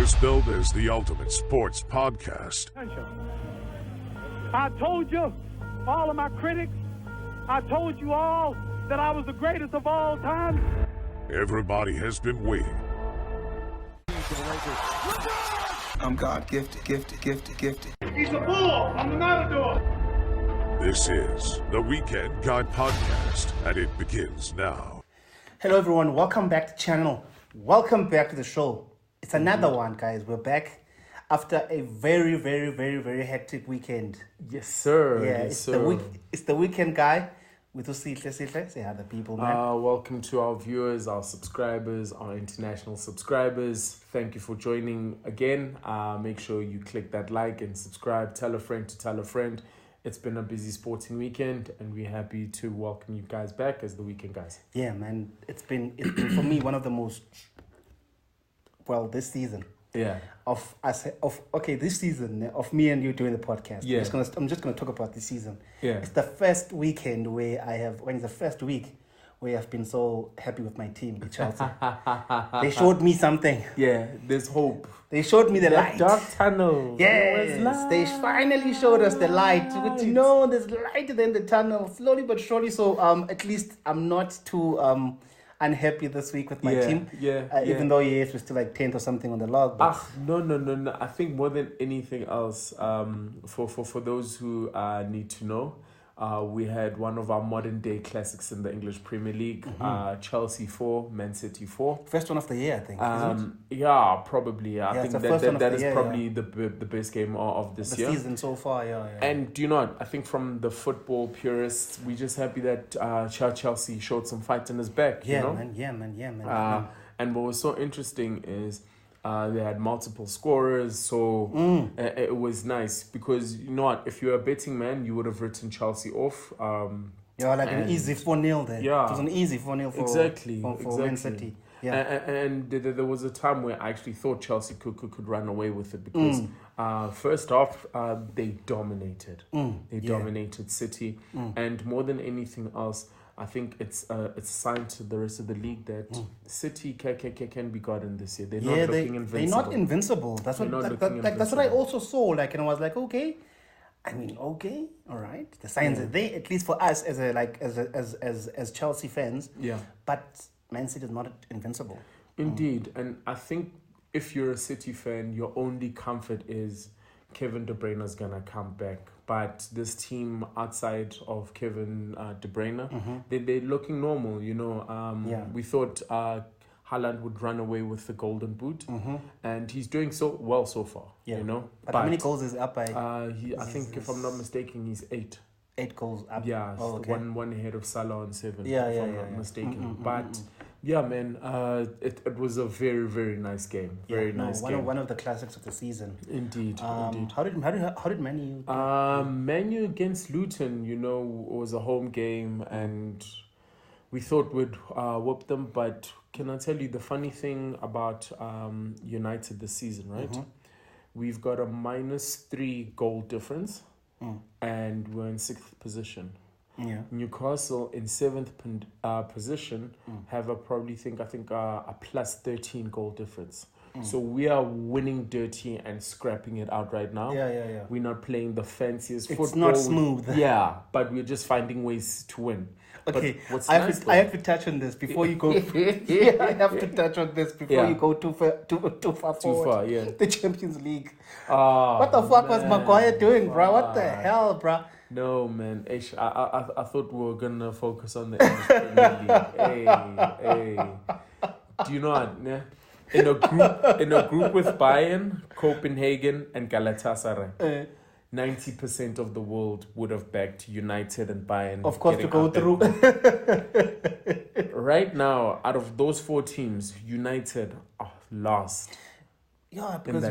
is billed as the ultimate sports podcast. I told you, all of my critics, I told you all that I was the greatest of all time. Everybody has been waiting. I'm God gifted. He's a bull. I'm the matador. This is the Weekend Guy Podcast, and it begins now. Hello everyone, welcome back to the channel. Welcome back to the show. It's another one, guys. We're back after a very hectic weekend. Yes, sir. Yeah, yes, it's the Weekend Guy with Sihle. Say hi the people, man. Welcome to our viewers, our subscribers, our international subscribers. Thank you for joining again. Make sure you click that like and subscribe. Tell a friend to tell a friend. It's been a busy sporting weekend, and we're happy to welcome you guys back as the Weekend Guys. Yeah, man. It's been for me one of the most, this season. Yeah. This season of me and you doing the podcast. Yeah. I'm just gonna talk about this season. Yeah. It's the first weekend where it's the first week where I've been so happy with my team, with Chelsea. They showed me something. Yeah, there's hope. They showed me the light. Dark tunnel. Yes, they finally showed us the light. There's light at the end of the tunnel, slowly but surely. So at least I'm not too unhappy this week with my team. Even though we're still like 10th or something on the log. But No. I think more than anything else, for those who need to know, we had one of our modern day classics in the English Premier League. Chelsea 4, Man City 4. First one of the year, I think. Isn't it? Yeah, probably. Yeah. I think that is year, probably the best game of this the year. season so far. Yeah. And do you know what? I think from the football purists, we're just happy that Chelsea showed some fight in his back. Yeah, you know? man. And what was so interesting is they had multiple scorers, so it was nice because you know what? If you're a betting man, you would have written Chelsea off. An easy 4-0 there. Yeah, it was an easy 4-0 for Man City. Yeah, and there was a time where I actually thought Chelsea could run away with it because first off, they dominated. They dominated City, and more than anything else, I think it's a sign to the rest of the league that City can be gotten this year. They're not looking invincible. They're not invincible. That's what I also saw. And I was like, okay, all right. The signs are there, at least for us as Chelsea fans. Yeah. But Man City is not invincible. Indeed, and I think if you're a City fan, your only comfort is Kevin De Bruyne is gonna come back. But this team outside of Kevin De Bruyne, they're looking normal. You know, we thought Haaland would run away with the Golden Boot, and he's doing so well so far. Yeah. You know, but how many goals is up by? I think if I'm not mistaken, he's 8. 8 goals up. Yeah, one ahead of Salah on 7. If I'm not mistaken. But yeah, man, it was a very nice game. One of the classics of the season. Indeed. How did Man U? Man U against Luton, you know, was a home game, and we thought we'd whoop them. But can I tell you the funny thing about United this season, right? We've got a -3 goal difference. And we're in 6th position. Yeah. Newcastle in 7th position have a +13 goal difference. So we are winning dirty and scrapping it out right now. Yeah. We're not playing the fanciest football. It's not smooth. Yeah, but we're just finding ways to win. Okay, I have to touch on this before you go. I have to touch on this before you go too far forward. Too far, yeah. The Champions League. What the fuck was Maguire doing, bro? What the hell, bro? No, man. I thought we were gonna focus on the English Premier League. Hey. Do you know what? Yeah? In a group with Bayern, Copenhagen, and Galatasaray. 90% of the world would have backed United and Bayern. Of course, to go through. Right now, out of those 4 teams, United are last. Yeah, because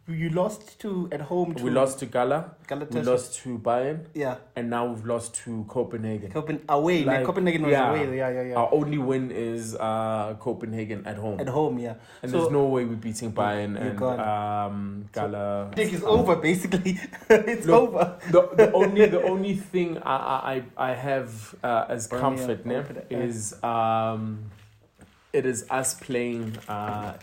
you lost at home. We lost to Galatasaray. We lost to Bayern. Yeah. And now we've lost to Copenhagen. Away. Copenhagen was away. Yeah. Our only win is Copenhagen at home. At home, yeah. And there's no way we're beating Bayern and Gala. I think it's over, basically. It's over. The only thing I have as comfort is it is us playing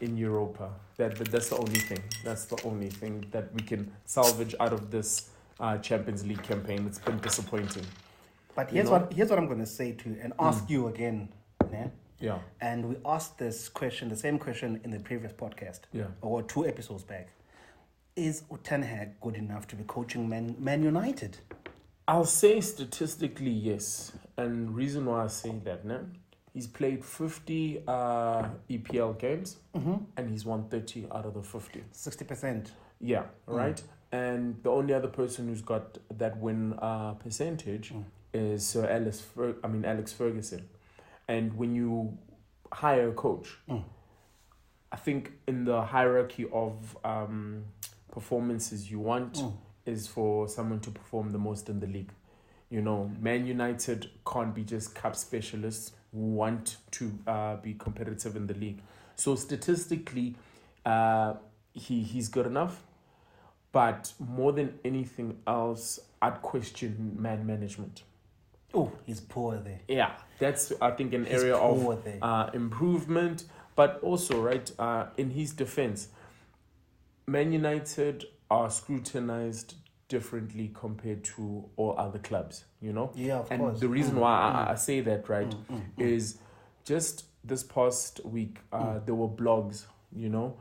in Europa. That's the only thing. That's the only thing that we can salvage out of this Champions League campaign. It's been disappointing. But here's what I'm going to say to you and ask you again. Yeah? Yeah. And we asked this question, the same question in the previous podcast. Yeah. Or 2 episodes back. Is Ten Hag good enough to be coaching Man United? I'll say statistically yes. And reason why I say that, no? He's played 50 EPL games and he's won 30 out of the 50. 60%. Yeah, right? And the only other person who's got that win percentage is Sir Alex Ferguson. And when you hire a coach, I think in the hierarchy of performances you want is for someone to perform the most in the league. You know, Man United can't be just cup specialists who want to be competitive in the league. So statistically, he's good enough. But more than anything else, I'd question man management. Oh, he's poor there. Yeah, that's, I think, an area of improvement. But also, right, in his defense, Man United are scrutinized differently compared to all other clubs, you know? Yeah, of and course. The reason why I say that, right, is just this past week, there were blogs, you know,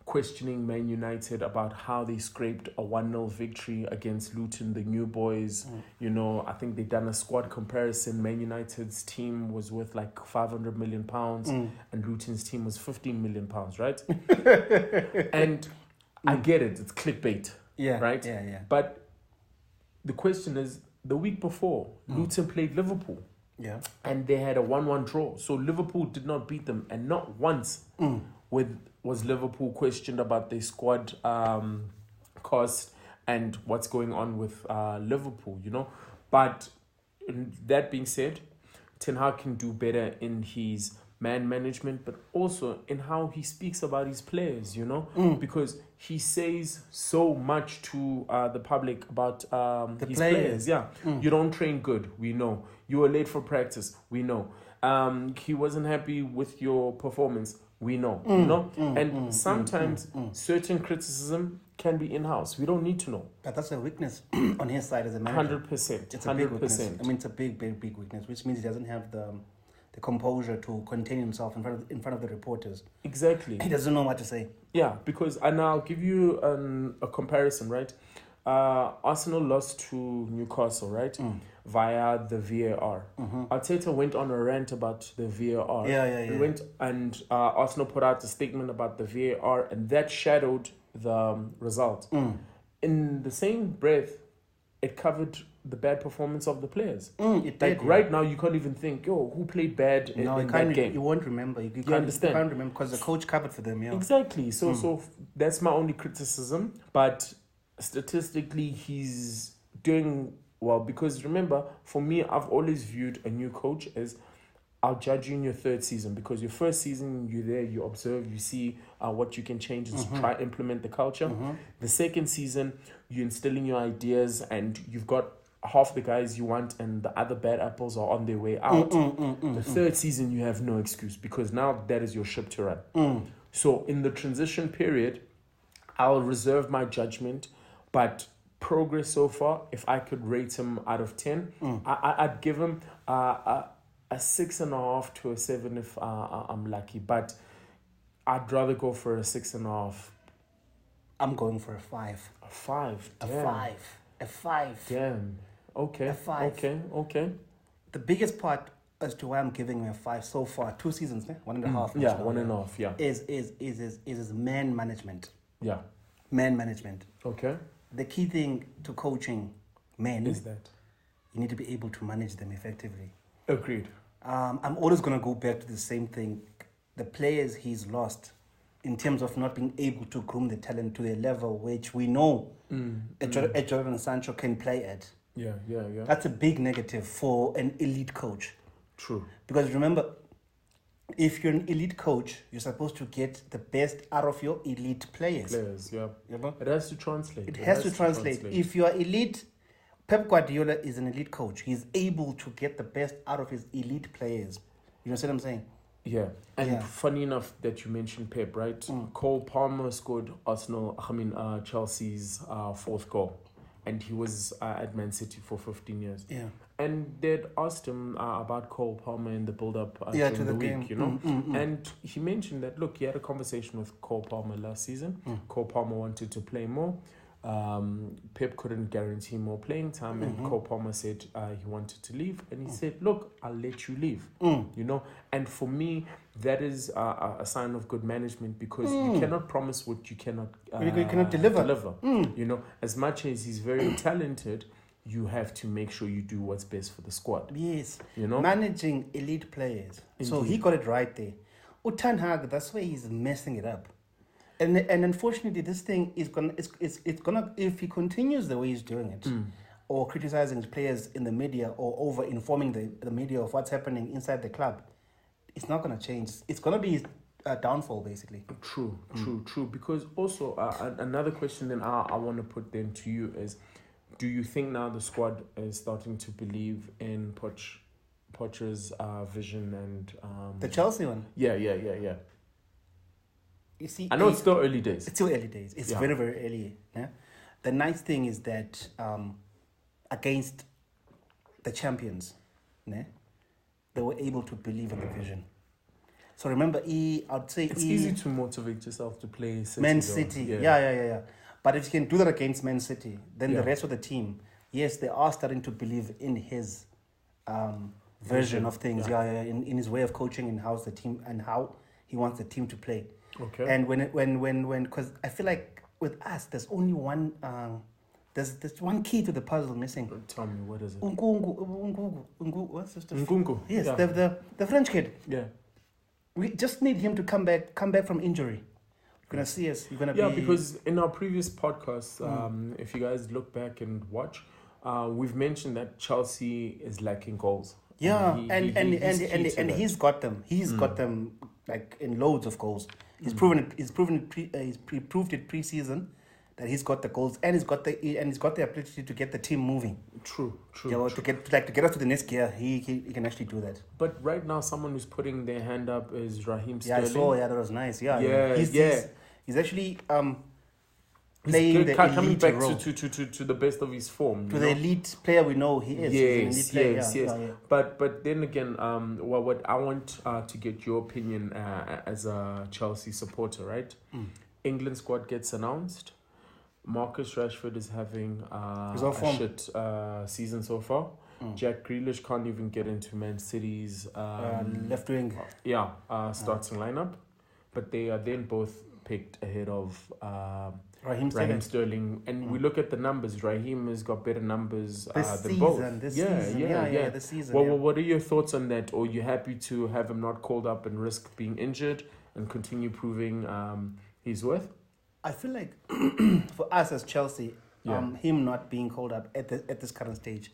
questioning Man United about how they scraped a 1-0 victory against Luton, the new boys. You know, I think they done a squad comparison. Man United's team was worth like £500 million and Luton's team was £15 million, right? And I get it, it's clickbait. Yeah. Right? Yeah. But the question is, the week before, Luton played Liverpool. Yeah. And they had a 1-1 draw. So Liverpool did not beat them. And not once was Liverpool questioned about their squad cost and what's going on with Liverpool, you know. But that being said, Ten Hag can do better in his man management, but also in how he speaks about his players, you know, because he says so much to the public about his players. Yeah, you don't train good, we know. You were late for practice, we know. He wasn't happy with your performance, we know. You know, and sometimes certain criticism can be in-house. We don't need to know. But that's a weakness on his side as a manager. 100%. It's a big weakness. I mean, it's a big weakness, which means he doesn't have the composure to contain himself in front of the reporters. Exactly. He doesn't know what to say. Yeah, because, and I'll give you a comparison, right? Arsenal lost to Newcastle, right? Via the VAR. Arteta went on a rant about the VAR. Yeah. He went and Arsenal put out a statement about the VAR, and that shadowed the result. In the same breath, it covered the bad performance of the players. It did, right now, you can't even think, who played bad in that game? You won't remember. You understand? You can't remember because the coach covered for them, yeah. Exactly. So that's my only criticism. But statistically, he's doing well. Because remember, for me, I've always viewed a new coach as, I'll judge you in your third season, because your first season, you're there, you observe, you see what you can change and try implement the culture. The second season, you're instilling your ideas and you've got half the guys you want and the other bad apples are on their way out. The third season, you have no excuse because now that is your ship to run. So in the transition period, I'll reserve my judgment, but progress so far, if I could rate him out of 10, I'd give him a 6.5 to a 7 if I'm lucky, but I'd rather go for a 6.5. I'm going for a 5. A 5. Damn. A 5. Damn. Okay. A 5. Okay. The biggest part as to why I'm giving him a 5 so far, 2 seasons, 1.5. Yeah, 1.5. Yeah. Is man management. Yeah. Man management. Okay. The key thing to coaching men is that you need to be able to manage them effectively. Agreed. I'm always going to go back to the same thing. The players he's lost in terms of not being able to groom the talent to a level which we know a Jordan Sancho can play at. Yeah. That's a big negative for an elite coach. True. Because remember, if you're an elite coach, you're supposed to get the best out of your elite players. Yeah. You know? It has to translate. It has to translate. If you are elite, Pep Guardiola is an elite coach. He's able to get the best out of his elite players. You know what I'm saying? Yeah, and funny enough that you mentioned Pep, right? Cole Palmer scored Chelsea's fourth goal, and he was at Man City for 15 years. Yeah, and they'd asked him about Cole Palmer in the build-up during to the week, game. you know, and he mentioned that look, he had a conversation with Cole Palmer last season. Cole Palmer wanted to play more. Pep couldn't guarantee more playing time, and Cole Palmer said he wanted to leave, and he said, look, I'll let you leave, you know. And for me, that is a sign of good management, because you cannot promise what you cannot you cannot deliver. You know, as much as he's very talented, you have to make sure you do what's best for the squad. Yes, you know, managing elite players. Indeed. So he got it right there. Ten Hag, that's why he's messing it up. And unfortunately, this thing is gonna if he continues the way he's doing it, or criticizing players in the media, or over informing the media of what's happening inside the club, it's not gonna change. It's gonna be a downfall, basically. True. Because also another question then I want to put then to you is, do you think now the squad is starting to believe in Poch's vision and the Chelsea one? Yeah. You see, I know it's still early days. It's still early days. It's very, very early. Yeah? The nice thing is that against the champions, they were able to believe in the vision. So remember, I'd say it's easy to motivate yourself to play City, Man City. Yeah. But if you can do that against Man City, then the rest of the team, yes, they are starting to believe in his version of things. In his way of coaching and how's the team and how he wants the team to play. Okay. And when because I feel like with us, there's only one there's one key to the puzzle missing. Tell me, what is it? Nkunku. What's this? Nkunku. Yes, the French kid. Yeah. We just need him to come back from injury. You're gonna see us. You're gonna be. Yeah, because in our previous podcast, if you guys look back and watch, we've mentioned that Chelsea is lacking goals. Yeah, and he's got them. He's got them like in loads of goals. He's proven it. He's proved it pre-season that he's got the goals, and he's got the ability to get the team moving. True. To get us to the next gear, he can actually do that. But right now, someone who's putting their hand up is Raheem Sterling. Yeah, I saw. Yeah, that was nice. He's actually playing the coming elite back role. to the best of his form. To the elite player we know he is. Yes. But then again, what I want to get your opinion as a Chelsea supporter, right? England squad gets announced. Marcus Rashford is having a shit season so far. Jack Grealish can't even get into Man City's left wing. Starting lineup, but they are then both picked ahead of Raheem Sterling. And we look at the numbers. Raheem has got better numbers than both. This season. Well, what are your thoughts on that? Or are you happy to have him not called up and risk being injured and continue proving his worth? I feel like for us as Chelsea, him not being called up at this current stage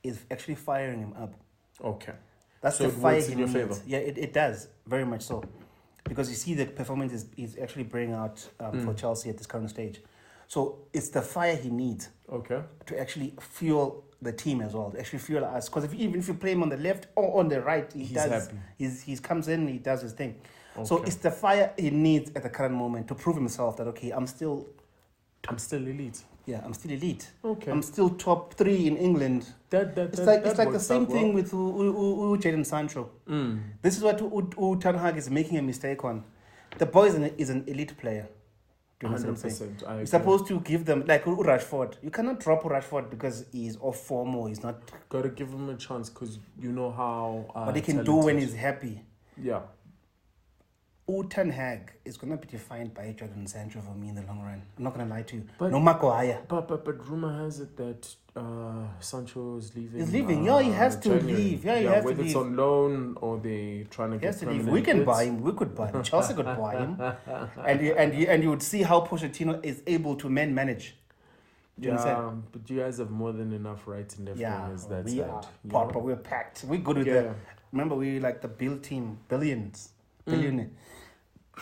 is actually firing him up. Okay. That's so the fire in your favor. Yeah, it does, very much so. Because you see the performance is actually bringing out for Chelsea at this current stage. So it's the fire he needs to actually fuel the team as well, to actually fuel us. Because even if you play him on the left or on the right, he comes in, he does his thing. Okay. So it's the fire he needs at the current moment to prove himself that, okay, I'm still elite. Yeah, I'm still elite. Okay. I'm still top 3 in England. It's like the same thing with Jadon Sancho. This is what Ten Hag is making a mistake on. The boy is an elite player. Do you know what I'm saying? You're supposed to give them, like Rashford. You cannot drop Rashford because he's off form or he's not. Got to give him a chance because you know how. What he can do when he's happy. Yeah. Ten Hag is going to be defined by Jadon Sancho for me in the long run. I'm not going to lie to you. No Maguire. But rumor has it that Sancho is leaving. He's leaving. He has to leave. He has to leave. Whether it's on loan or they trying to get permanent. We can buy him. We could buy him. Chelsea could buy him. And you would see how Pochettino is able to manage. But you guys have more than enough rights in their fingers. That's we are proper. We're packed. We're good with that. Remember, we like the build team. Billionaire.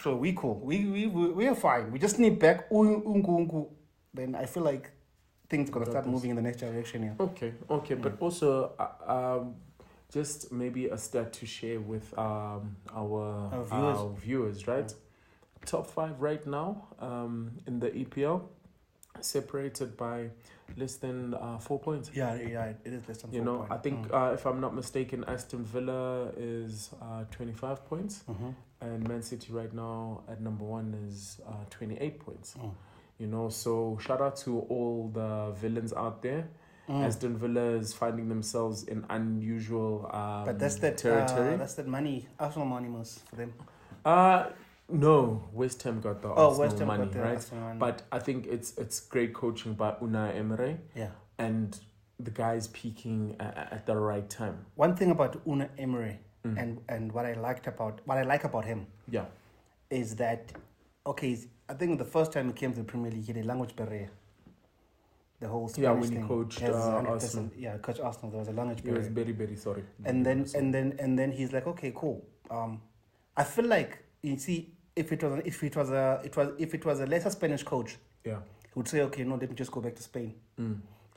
So we cool. We are fine. We just need back Nkunku. Then I feel like things gonna start moving in the next direction. Yeah. Okay. But also, just maybe a stat to share with our viewers, right? Top 5 right now in the EPL, separated by less than 4 points. Yeah, it is less than 4 points. I think if I'm not mistaken, Aston Villa is 25 points, and Man City right now at number 1 is 28 points. So shout out to all the villains out there. Aston Villa is finding themselves in unusual but that's that territory. That's that money, Arsenal money most for them. No, West Ham got the Arsenal money, right? Arsenal money. But I think it's great coaching by Unai Emery. Yeah. And the guy's peaking at the right time. One thing about Unai Emery and what I like about him, is that I think the first time he came to the Premier League, he had a language barrier. The whole Spanish when he thing. coached Arsenal. Yeah, coach Arsenal. There was a language barrier. He was very, very sorry. And then he's like, okay, cool. I feel like, you see, if it was a lesser Spanish coach, he would say, okay, no, let me just go back to Spain.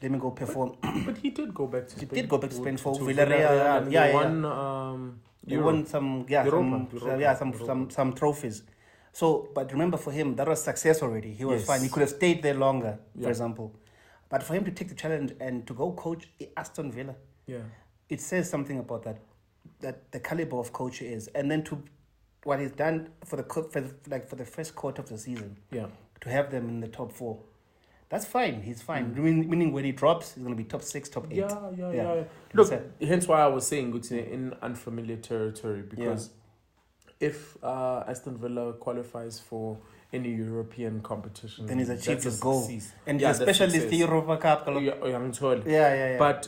Let me go perform. But he did go back to Spain. He did go back to Spain for Villarreal. They won some trophies. So, but remember, for him, that was success already. He was fine. He could have stayed there longer, for example. But for him to take the challenge and to go coach Aston Villa, it says something about that the caliber of coach he is, and then to what he's done for the first quarter of the season, to have them in the top 4, that's fine. He's fine. Meaning when he drops, he's going to be top 6, top 8. Yeah. Look, hence why I was saying it's in unfamiliar territory, because if Aston Villa qualifies for any European competition, then he's achieved his goal. And especially the Europa Cup. But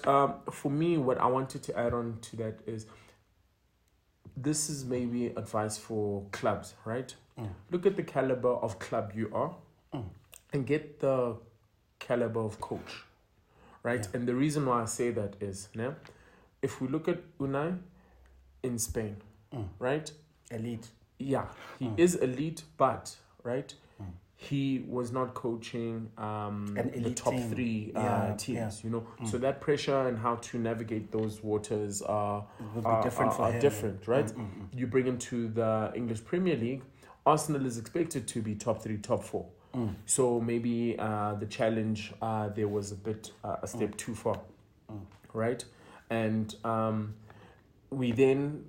for me, what I wanted to add on to that is, this is maybe advice for clubs, right? Look at the caliber of club you are and get the caliber of coach, right? And the reason why I say that is, if we look at Unai in Spain, right? Elite. Yeah, he is elite, but, right, he was not coaching the top team. 3 teams, So that pressure and how to navigate those waters are different, right? You bring him to the English Premier League, Arsenal is expected to be top 3, top 4. So maybe the challenge there was a bit a step too far, right? And we then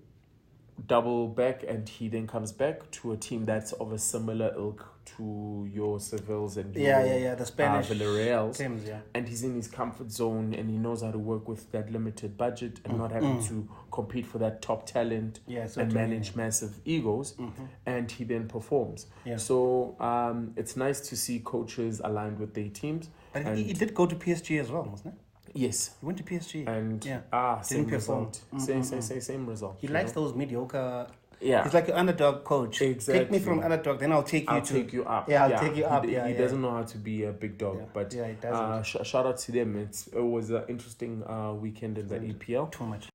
double back, and he then comes back to a team that's of a similar ilk to your Sevilles and your the Spanish Villarreals teams, and he's in his comfort zone, and he knows how to work with that limited budget and not having to compete for that top talent and manage massive egos, and he then performs. So it's nice to see coaches aligned with their teams. But he did go to PSG as well, wasn't it? Yes, he went to PSG and same result. Same result. He likes those mediocre. Yeah, he's like an underdog coach. Exactly. Take me from underdog, then I'll take you take you up. Yeah, I'll take you up. He doesn't know how to be a big dog, but he doesn't. Shout out to them. It was an interesting weekend in the EPL. Too much.